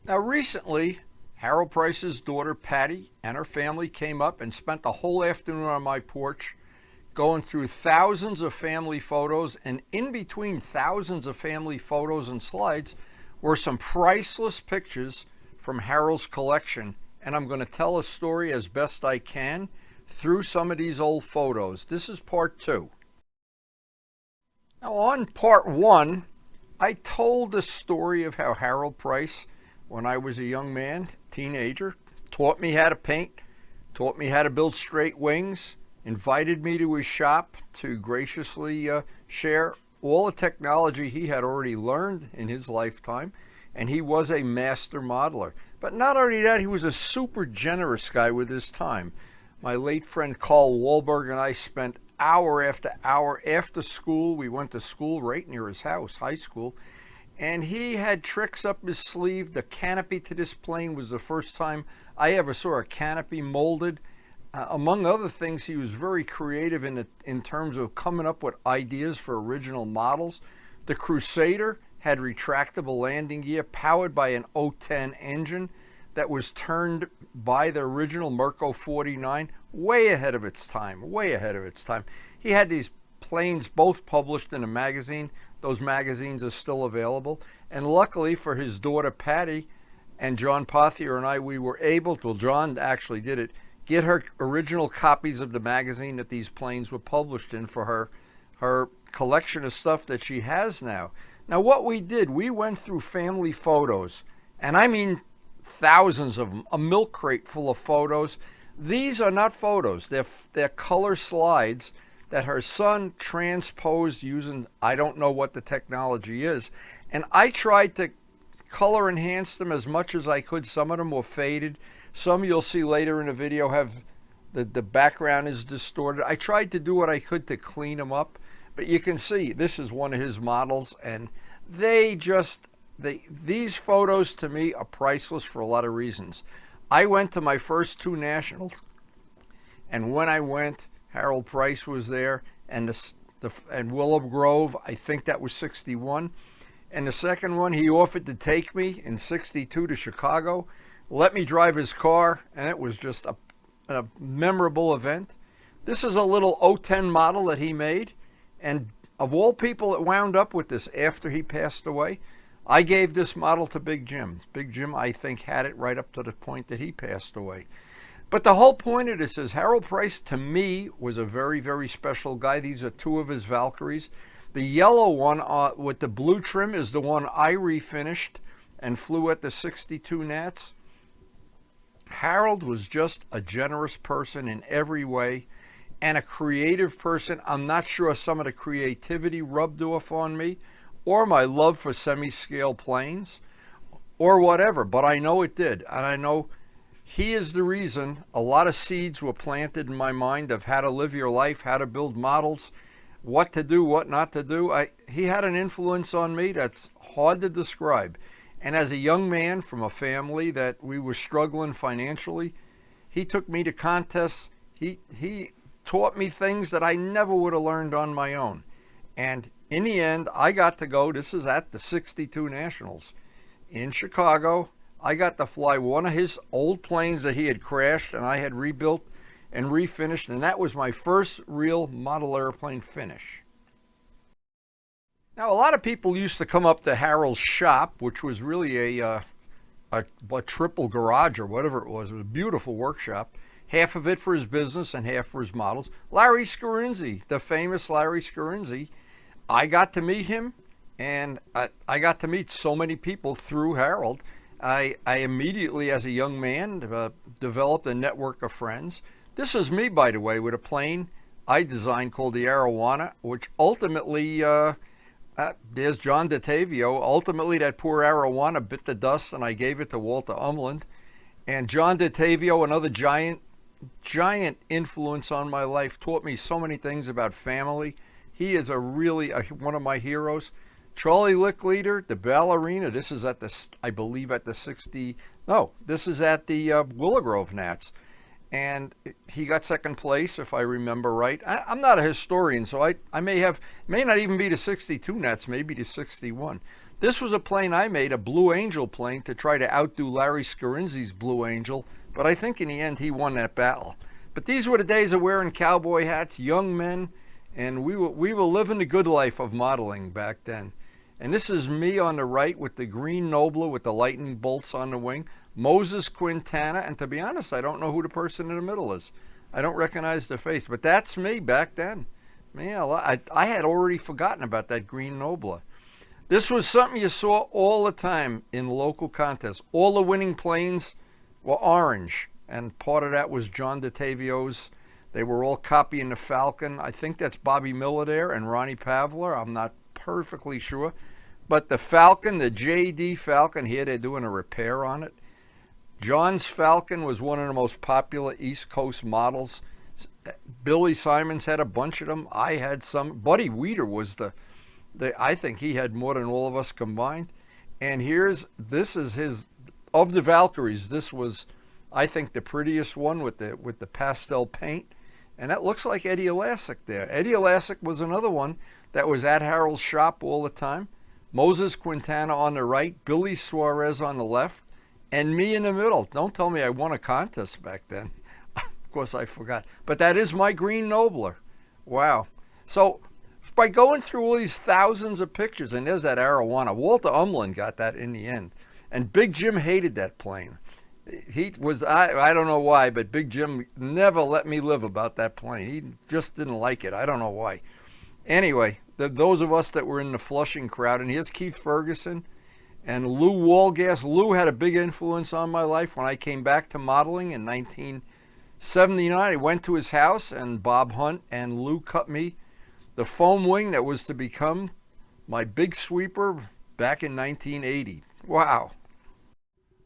Now, recently, Harold Price's daughter Patty and her family came up and spent the whole afternoon on my porch going through thousands of family photos, and in between thousands of family photos and slides were some priceless pictures from Harold's collection. And I'm going to tell a story as best I can through some of these old photos. This is part two. Now, on part one, I told the story of how Harold Price, when I was a young man, teenager, taught me how to paint, taught me how to build straight wings, invited me to his shop to graciously share all the technology he had already learned in his lifetime, and he was a master modeler. But not only that, he was a super generous guy with his time. My late friend Carl Wahlberg and I spent hour after hour after school. We went to school right near his house, high school, and he had tricks up his sleeve. The canopy to this plane was the first time I ever saw a canopy molded. Among other things, he was very creative in terms of coming up with ideas for original models. The Crusader had retractable landing gear powered by an O10 engine that was turned by the original Merco 49, way ahead of its time, way ahead of its time. He had these planes both published in a magazine. Those magazines are still available. And luckily for his daughter Patty and John Pothier and I, we were able to, well, John actually did it, get her original copies of the magazine that these planes were published in for her collection of stuff that she has now. Now, what we did, we went through family photos, and I mean thousands of them, a milk crate full of photos. These are not photos, they're color slides that her son transposed using, I don't know what the technology is, and I tried to color enhance them as much as I could. Some of them were faded. Some you'll see later in the video have the background is distorted. I tried to do what I could to clean them up, but you can see this is one of his models, and these photos to me are priceless for a lot of reasons. I went to my first two nationals, and when I went, Harold Price was there, and and Willow Grove, I think that was 61. And the second one, he offered to take me in 62 to Chicago, let me drive his car, and it was just a memorable event. This is a little O10 model that he made, and of all people that wound up with this after he passed away, I gave this model to Big Jim. Big Jim, I think, had it right up to the point that he passed away. But the whole point of this is Harold Price, to me, was a very, very special guy. These are two of his Valkyries. The yellow one with the blue trim is the one I refinished and flew at the 62 NATS. Harold was just a generous person in every way and a creative person. I'm not sure some of the creativity rubbed off on me or my love for semi-scale planes or whatever, but I know it did. And I know he is the reason a lot of seeds were planted in my mind of how to live your life, how to build models, what to do, what not to do. He had an influence on me that's hard to describe. And as a young man from a family that we were struggling financially, he took me to contests. He taught me things that I never would have learned on my own. And in the end, I got to go, this is at the 62 Nationals in Chicago. I got to fly one of his old planes that he had crashed and I had rebuilt and refinished, and that was my first real model airplane finish. Now, a lot of people used to come up to Harold's shop, which was really a triple garage or whatever it was. It was a beautiful workshop, half of it for his business and half for his models. Larry Scarinzi, the famous Larry Scarinzi, I got to meet him, and I got to meet so many people through Harold. I immediately, as a young man, developed a network of friends. This is me, by the way, with a plane I designed called the Arowana, which ultimately, there's John DeTavio. Ultimately, that poor Arowana bit the dust, and I gave it to Walter Umland. And John DeTavio, another giant influence on my life, taught me so many things about family. He is one of my heroes. Charlie Lickleader, the ballerina. This is at the, I believe, at the 60. No, this is at the Willow Grove Nats. And he got second place, if I remember right. I'm not a historian, so I may not even be to 62 Nats, maybe to 61. This was a plane I made, a Blue Angel plane, to try to outdo Larry Scarinzi's Blue Angel, but I think in the end he won that battle. But these were the days of wearing cowboy hats, young men, and we were living the good life of modeling back then. And this is me on the right with the green Nobler with the lightning bolts on the wing, Moses Quintana, and to be honest, I don't know who the person in the middle is. I don't recognize the face, but that's me back then. Man, I had already forgotten about that green Nobler. This was something you saw all the time in local contests. All the winning planes were orange, and part of that was John DeTavio's. They were all copying the Falcon. I think that's Bobby Miller there and Ronnie Pavler. I'm not perfectly sure. But the Falcon, the JD Falcon, here they're doing a repair on it. John's Falcon was one of the most popular East Coast models. Billy Simons had a bunch of them. I had some. Buddy Weeder was I think he had more than all of us combined. And this is his, of the Valkyries, this was, I think, the prettiest one with the pastel paint. And that looks like Eddie Elastic there. Eddie Elastic was another one that was at Harold's shop all the time. Moses Quintana on the right, Billy Suarez on the left, and me in the middle. Don't tell me I won a contest back then. Of course I forgot. But that is my green Nobler. Wow. So by going through all these thousands of pictures, and there's that Arowana. Walter Umland got that in the end. And Big Jim hated that plane. He was, I don't know why, but Big Jim never let me live about that plane. He just didn't like it. I don't know why. Anyway, those of us that were in the Flushing crowd, and here's Keith Ferguson and Lou Walgas. Lou had a big influence on my life. When I came back to modeling in 1979, I went to his house, and Bob Hunt and Lou cut me the foam wing that was to become my big sweeper back in 1980. Wow.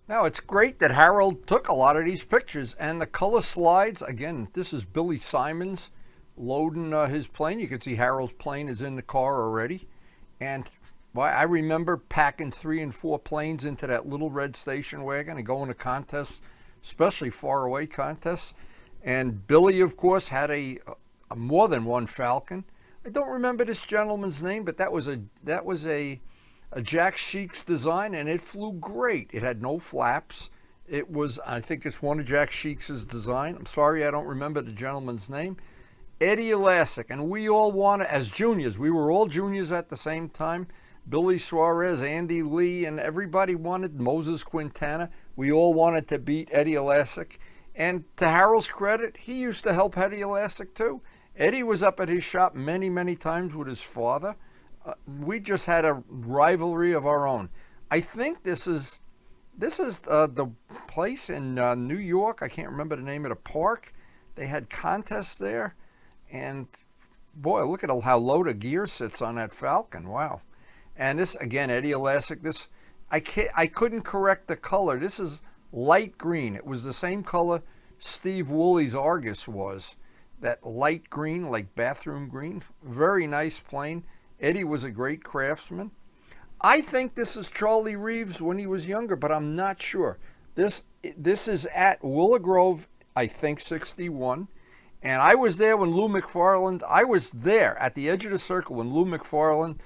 Now, it's great that Harold took a lot of these pictures, and the color slides, again, this is Billy Simons loading his plane. You can see Harold's plane is in the car already. And I remember packing 3 and 4 planes into that little red station wagon and going to contests, especially faraway contests. And Billy, of course, had a more than one Falcon. I don't remember this gentleman's name, but that was a Jack Sheik's design, and it flew great. It had no flaps. It was, I think it's one of Jack Sheik's design. I'm sorry I don't remember the gentleman's name. Eddie Elastic, and we all wanted, as juniors, we were all juniors at the same time. Billy Suarez, Andy Lee, and everybody wanted Moses Quintana. We all wanted to beat Eddie Elastic. And to Harold's credit, he used to help Eddie Elastic too. Eddie was up at his shop many, many times with his father. We just had a rivalry of our own. I think this is the place in New York. I can't remember the name of the park. They had contests there, and boy, look at how low the gear sits on that Falcon. Wow. And this again, Eddie Elastic. This I couldn't correct the color. This is light green. It was the same color Steve Woolley's Argus was. That light green, like bathroom green. Very nice plane. Eddie was a great craftsman. I think this is Charlie Reeves when he was younger, but I'm not sure. This is at Willow Grove, I think 61. And I was there when Lou McFarland, I was there at the edge of the circle when Lou McFarland,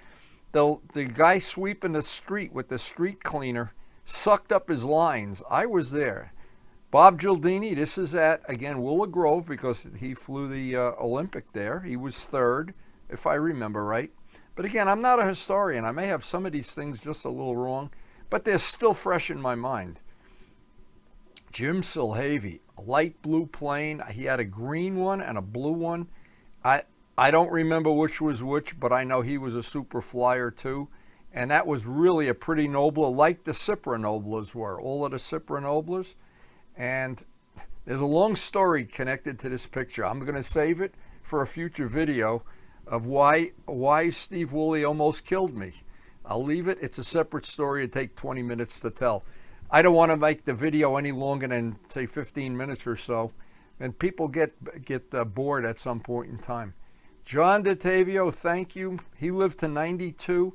the guy sweeping the street with the street cleaner, sucked up his lines. I was there. Bob Gildini, this is at, again, Willow Grove, because he flew the Olympic there. He was third, if I remember right. But again, I'm not a historian. I may have some of these things just a little wrong, but they're still fresh in my mind. Jim Silhavy, a light blue plane. He had a green one and a blue one. I don't remember which was which, but I know he was a super flyer too. And that was really a pretty Nobler, like the Cipra Noblers were, all of the Cipra Noblers. And there's a long story connected to this picture. I'm going to save it for a future video of why Steve Woolley almost killed me. I'll leave it. It's a separate story. It'd take 20 minutes to tell. I don't want to make the video any longer than, say, 15 minutes or so. And people get bored at some point in time. John DeTavio, thank you. He lived to 92.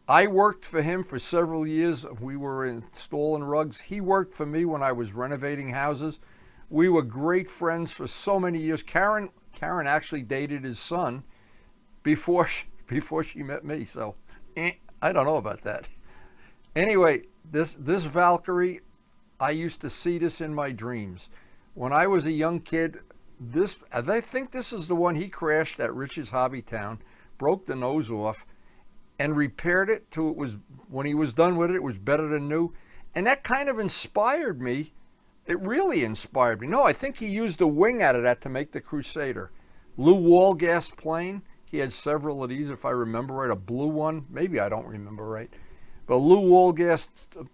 I worked for him for several years. We were installing rugs. He worked for me when I was renovating houses. We were great friends for so many years. Karen actually dated his son before she met me. So I don't know about that. Anyway, this Valkyrie, I used to see this in my dreams. When I was a young kid, I think this is the one he crashed at Rich's Hobby Town, broke the nose off, and repaired it to it was when he was done with it, it was better than new. And that kind of inspired me. It really inspired me. No, I think he used a wing out of that to make the Crusader. Lou Walgas plane. He had several of these, if I remember right. A blue one. Maybe I don't remember right. But Lou Walgas,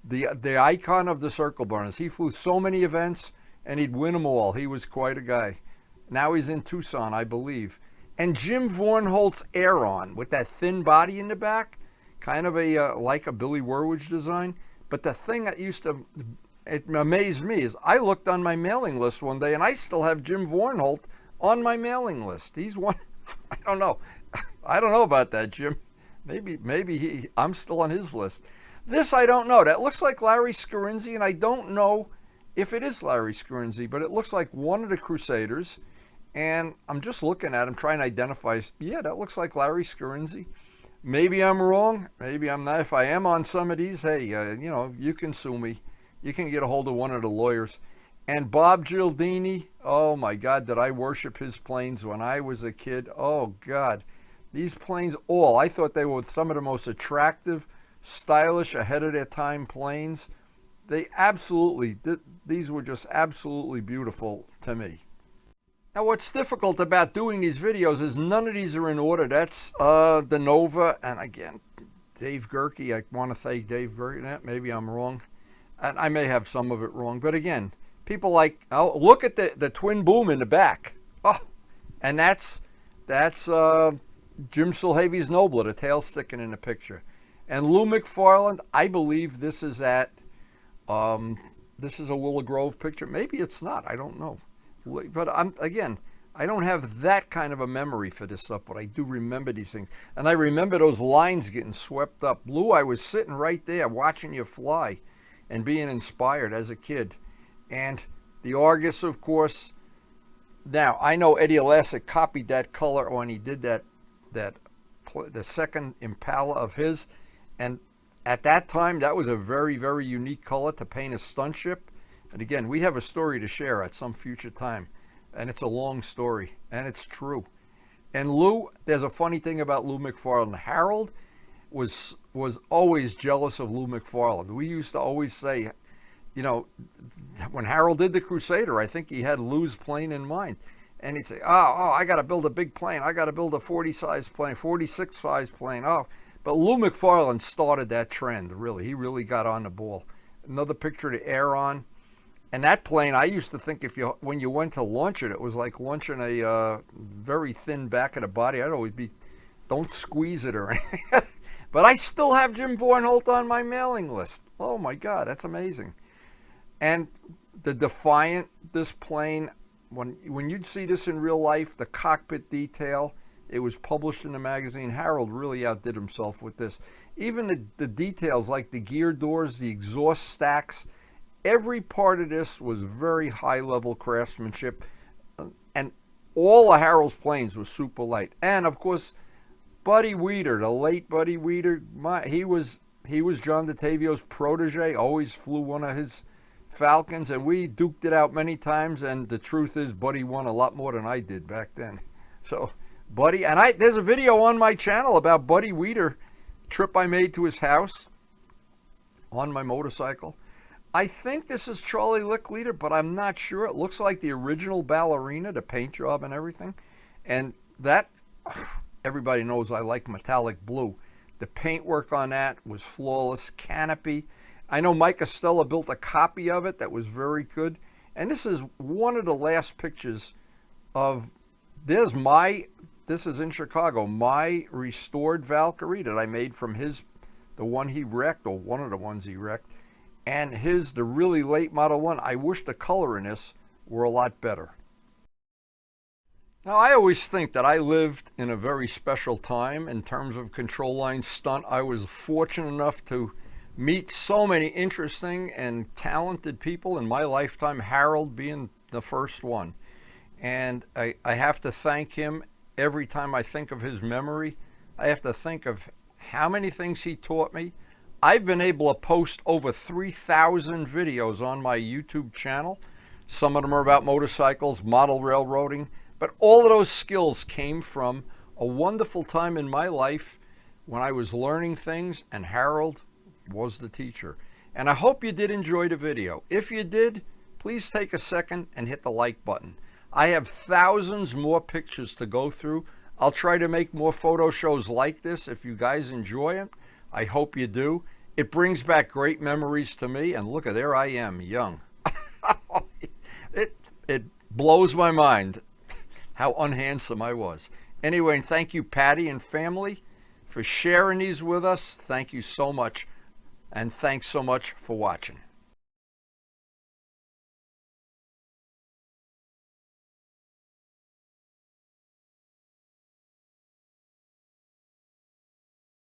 the icon of the circle burners. He flew so many events, and he'd win them all. He was quite a guy. Now he's in Tucson, I believe. And Jim Vornholt's Aeron with that thin body in the back, kind of a like a Billy Werwich design. But the thing that it amazed me is I looked on my mailing list one day, and I still have Jim Vornholt on my mailing list. He's one. I don't know. I don't know about that, Jim. Maybe I'm still on his list. This I don't know. That looks like Larry Scarinzi, and I don't know if it is Larry Scarinzi, but it looks like one of the Crusaders. And I'm just looking at him, trying to identify. Yeah, that looks like Larry Scarinzi. Maybe I'm wrong. Maybe I'm not. If I am on some of these, hey, you can sue me. You can get a hold of one of the lawyers. And Bob Gialdini, oh my God, did I worship his planes when I was a kid? Oh God, these planes I thought they were some of the most attractive, stylish, ahead of their time planes. These were just absolutely beautiful to me. Now, what's difficult about doing these videos is none of these are in order. That's the Nova, and again, Dave Gerke. I want to thank Dave Gerke. Maybe I'm wrong, and I may have some of it wrong. But again, people look at the twin boom in the back. Oh, and that's Jim Silhavy's Nobler, the tail sticking in the picture. And Lou McFarland, I believe this is a Willow Grove picture. Maybe it's not. I don't know. But I don't have that kind of a memory for this stuff, but I do remember these things. And I remember those lines getting swept up. Lou, I was sitting right there watching you fly and being inspired as a kid. And the Argus, of course. Now, I know Eddie Elastic copied that color when he did the second Impala of his. And at that time, that was a very, very unique color to paint a stunt ship. And again, we have a story to share at some future time. And it's a long story, and it's true. And Lou, there's a funny thing about Lou McFarland. Harold was always jealous of Lou McFarland. We used to always say, when Harold did the Crusader, I think he had Lou's plane in mind. And he'd say, oh, I got to build a big plane. I got to build a 40-size plane, 46-size plane. Oh, but Lou McFarland started that trend, really. He really got on the ball. Another picture to Aeron. And that plane, I used to think when you went to launch it, it was like launching a very thin back of the body. I'd always be, don't squeeze it or anything. But I still have Jim Vornholt on my mailing list. Oh my God, that's amazing. And the Defiant, this plane, when you'd see this in real life, the cockpit detail, it was published in the magazine. Harold really outdid himself with this. Even the details like the gear doors, the exhaust stacks, every part of this was very high-level craftsmanship, and all of Harold's planes was super light. And of course, Buddy Weeder, the late Buddy Weeder, he was John DeTavio's protege. Always flew one of his Falcons, and we duked it out many times. And the truth is, Buddy won a lot more than I did back then. So, Buddy, and there's a video on my channel about Buddy Weeder, trip I made to his house on my motorcycle. I think this is Charlie Licklider, but I'm not sure. It looks like the original ballerina, the paint job and everything. And that, everybody knows I like metallic blue. The paintwork on that was flawless. Canopy. I know Mike Estella built a copy of it that was very good. And this is one of the last pictures of, this is in Chicago, my restored Valkyrie that I made from the one he wrecked, or one of the ones he wrecked. And the really late model one, I wish the color in this were a lot better. Now, I always think that I lived in a very special time in terms of control line stunt. I was fortunate enough to meet so many interesting and talented people in my lifetime, Harold being the first one. And I have to thank him every time I think of his memory. I have to think of how many things he taught me, I've been able to post over 3,000 videos on my YouTube channel. Some of them are about motorcycles, model railroading, but all of those skills came from a wonderful time in my life when I was learning things and Harold was the teacher. And I hope you did enjoy the video. If you did, please take a second and hit the like button. I have thousands more pictures to go through. I'll try to make more photo shows like this if you guys enjoy it. I hope you do. It brings back great memories to me, and look, there I am, young. It blows my mind how unhandsome I was. Anyway, and thank you, Patty and family, for sharing these with us. Thank you so much, and thanks so much for watching.